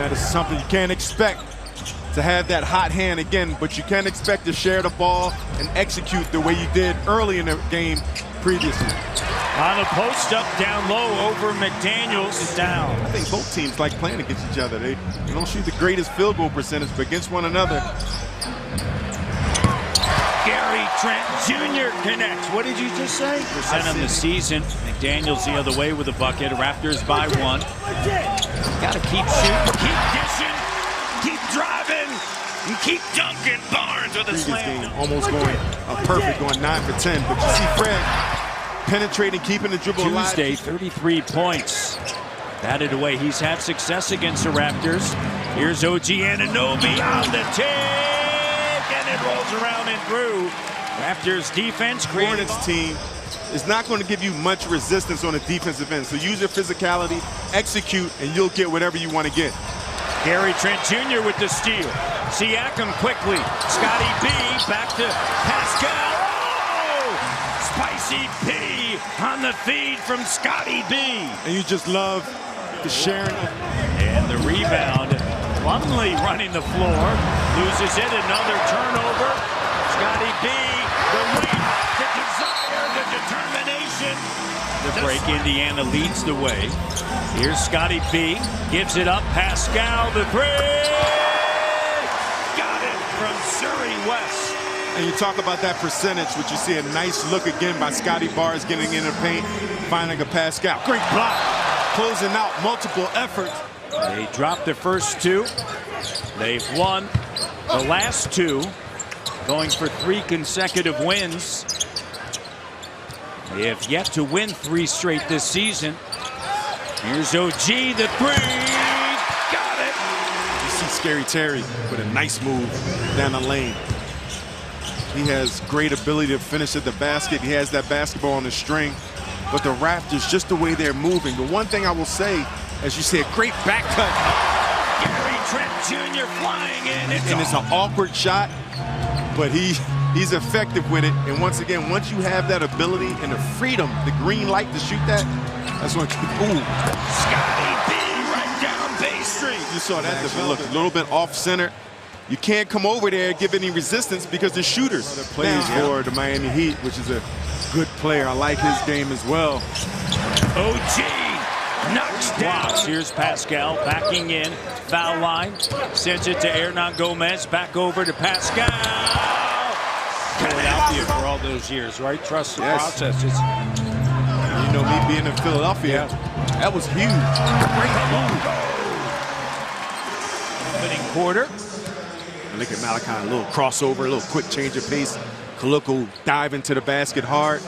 man. It's something you can't expect to have that hot hand again, but you can't expect to share the ball and execute the way you did early in the game previously. On a post-up down low over McDaniels is down. I think both teams like playing against each other. They don't shoot the greatest field goal percentage, but against one another. Gary Trent Jr. connects. What did you just say? Percent on the season. McDaniels the other way with a bucket. Raptors by 1. Got to keep shooting, keep dishing, keep driving, and keep dunking. Barnes with a slam. Game almost going perfect, going 9 for 10. But you see Fred penetrating, keeping the dribble alive. Tuesday, 33 points. Batted away. He's had success against the Raptors. Here's OG Anunoby on the tick, and it rolls around and through. Raptors defense. Hornets team is not going to give you much resistance on the defensive end. So use your physicality, execute, and you'll get whatever you want to get. Gary Trent Jr. with the steal. Siakam quickly. Scotty B back to Pascal. Oh! Spicy P on the feed from Scotty B. And you just love the sharing. And the rebound. Plumlee running the floor. Loses it. Another turnover. Scotty B. The weight, the desire, the determination. The break, Indiana leads the way. Here's Scotty B. Gives it up. Pascal, the three. Got it from Surrey West. And you talk about that percentage, which you see a nice look again by Scotty Barnes getting in the paint, finding a Pascal. Great block. Closing out multiple efforts. They dropped the first 2. They've won the last 2. Going for 3 consecutive wins. They have yet to win 3 straight this season. Here's OG, the three. Got it. You see Scary Terry with a nice move down the lane. He has great ability to finish at the basket. He has that basketball on the string. But the Raptors, just the way they're moving. The one thing I will say, as you say, a great back cut. Gary Trent Jr. flying in. It's an awkward shot, but he's effective with it. And once again, once you have that ability and the freedom, the green light to shoot that, that's what you ooh. Scotty B right down Bay Street. You saw that develop a little bit off center. You can't come over there and give any resistance because the shooters. Plays for the Miami Heat, which is a good player. I like his game as well. OG knocks down. Here's Pascal backing in. Foul line. Sends it to Hernan Gomez. Back over to Pascal. Philadelphia for all those years, right? Trust the process. You know, me being in Philadelphia, that was huge. Great move. Opening quarter. Look at Malachi, a little crossover, a little quick change of pace. Kaloko dive into the basket hard.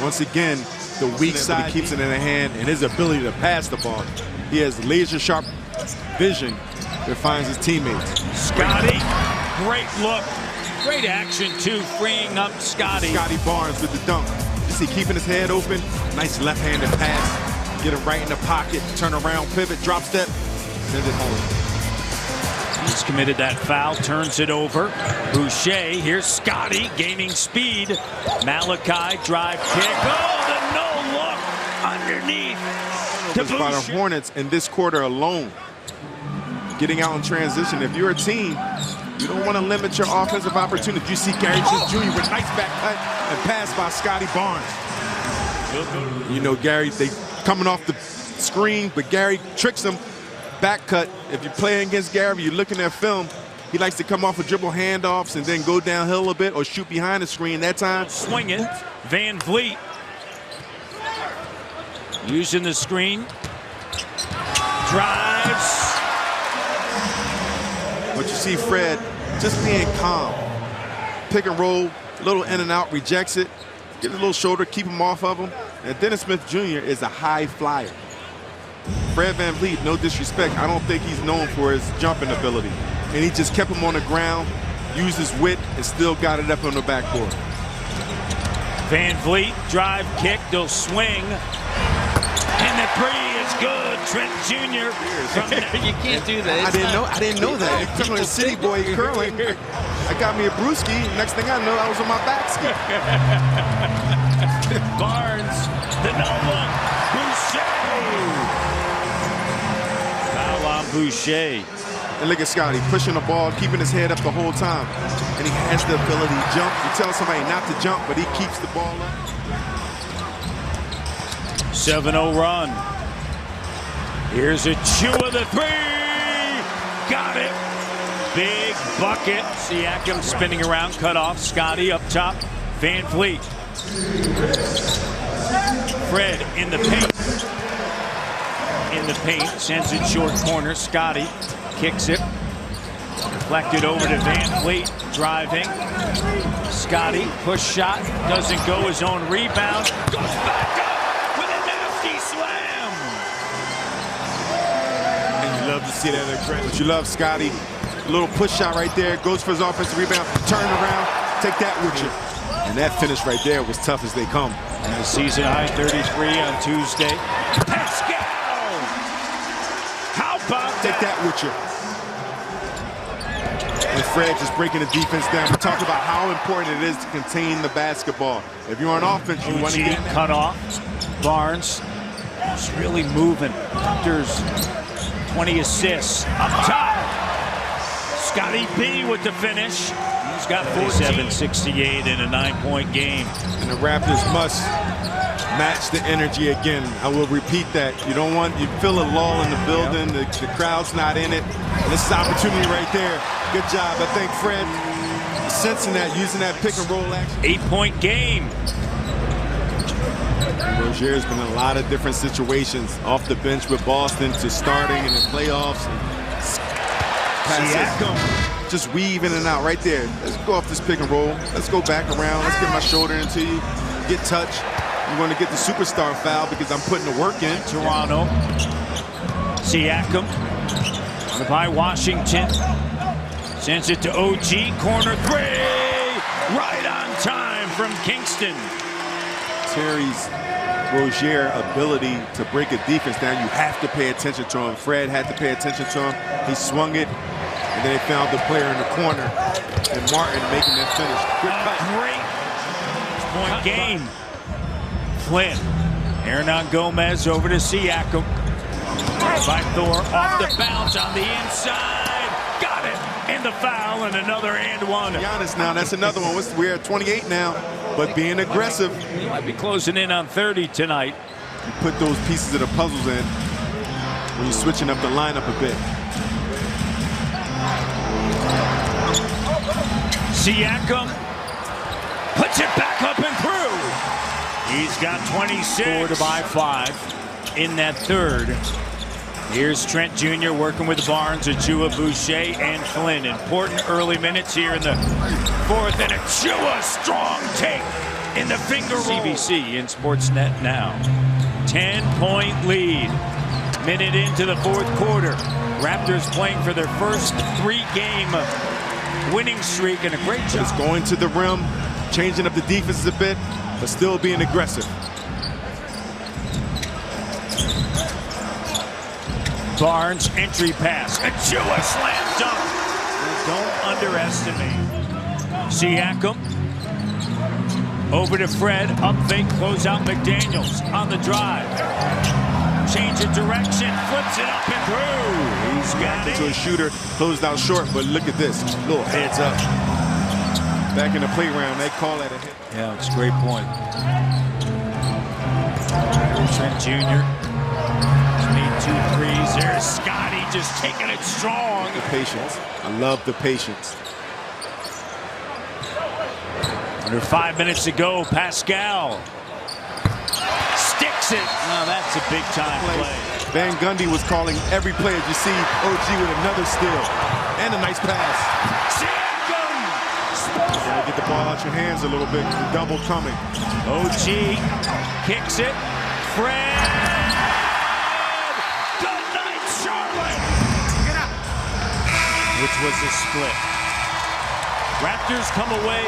Once again, the weak side keeps it in the hand, and his ability to pass the ball. He has laser-sharp vision that finds his teammates. Scotty, great look. Great action, too, freeing up Scotty. Scotty Barnes with the dunk. You see, keeping his head open. Nice left-handed pass. Get him right in the pocket. Turn around, pivot, drop step, send it home. He's committed that foul, turns it over. Boucher, here's Scotty gaining speed. Malachi, drive kick. Oh, the no look underneath to Boucher. By the Hornets in this quarter alone. Getting out in transition. If you're a team, you don't want to limit your offensive opportunity. You see Gary Trent Jr. with nice back cut and pass by Scotty Barnes. You know, Gary, they coming off the screen, but Gary tricks him. Back cut. If you're playing against Gary, you're looking at film, he likes to come off with dribble handoffs and then go downhill a bit or shoot behind the screen. That time, swing it. Van Vliet using the screen. Drives. But you see Fred just being calm. Pick and roll, a little in and out, rejects it. Get a little shoulder, keep him off of him. And Dennis Smith Jr. is a high flyer. Fred VanVleet, no disrespect, I don't think he's known for his jumping ability. And he just kept him on the ground, used his wit, and still got it up on the backboard. VanVleet, drive kick, they'll swing. And the three is good. Trent Jr. from there. You can't do that. I didn't know that. You're talking a city boy curling. I got me a brewski. Next thing I know, I was on my back ski. Barnes, the no look. Boucher. Foul on Boucher. And look at Scotty pushing the ball, keeping his head up the whole time. And he has the ability to jump. You tell somebody not to jump, but he keeps the ball up. 7-0 run. Here's Achua, the three. Got it. Big bucket. Siakam spinning around, cut off. Scotty up top. Van Vliet. Fred in the paint. In the paint, sends it short corner. Scotty kicks it. Deflected over to Van Vliet, driving. Scotty, push shot, doesn't go. His own rebound. Goes back up with a nasty slam. And you love to see that. But you love Scotty. A little push shot right there. Goes for his offensive rebound. Turn around. Take that with you. And that finish right there was tough as they come. And the season high 33 on Tuesday. Pascal! How about Take that with you. And Fred just breaking the defense down. We talked about how important it is to contain the basketball. If you're on offense, you want to get cut off. Barnes is really moving. Raptors 20 assists up top. Scotty B with the finish. He's got 47, 68 in a 9-point game. And the Raptors must match the energy again. I will repeat that. You feel a lull in the building. The crowd's not in it. And this is opportunity right there. Good job. I think Fred sensing that, using that pick and roll action. 8-point game. Rozier's been in a lot of different situations, off the bench with Boston to starting in the playoffs. Siakam just weave in and out right there. Let's go off this pick and roll. Let's go back around. Let's get my shoulder into you. Get touch. You're going to get the superstar foul because I'm putting the work in. Toronto. Siakam by Washington. Sends it to OG. Corner three. Right on time from Kingston. Terry's Rozier ability to break a defense down, you have to pay attention to him. Fred had to pay attention to him. He swung it, and then they found the player in the corner, and Martin making that finish. Good cut. Great point game. Flynn. Hernan Gomez over to Siakam. By Thor off the bounce on the inside. Got it. And the foul and another and one. Giannis now, that's another one. We're at 28 now, but being aggressive. He might be closing in on 30 tonight. You put those pieces of the puzzles in when you're switching up the lineup a bit. Siakam puts it back up and through. He's got 26. 4-5 in that third. Here's Trent Jr. working with Barnes, Achua, Boucher, and Flynn. Important early minutes here in the fourth. And Achua, strong take in the finger roll. CBC in Sportsnet now. 10-point lead. Minute into the fourth quarter. Raptors playing for their first 3-game winning streak, and a great job. Just going to the rim, changing up the defense a bit, but still being aggressive. Barnes, entry pass. Achua, slam dunk. Don't underestimate. Siakam. Over to Fred. Up fake, close out McDaniels on the drive. Change of direction, flips it up and through. He's got it. To a shooter, closed out short, but look at this. Little heads up. Back in the playground, they call that a hit. Yeah, it's a great point. Trent Jr. Made 2 threes. There's Scotty just taking it strong. The patience. I love the patience. Under 5 minutes to go, Pascal sticks it. Oh, that's a big-time play. Van Gundy was calling every play. As you see OG with another steal. And a nice pass. Siakam! You gotta get the ball out your hands a little bit. The double coming. OG kicks it. Fred! Good night, Charlotte! Which was a split. Raptors come away.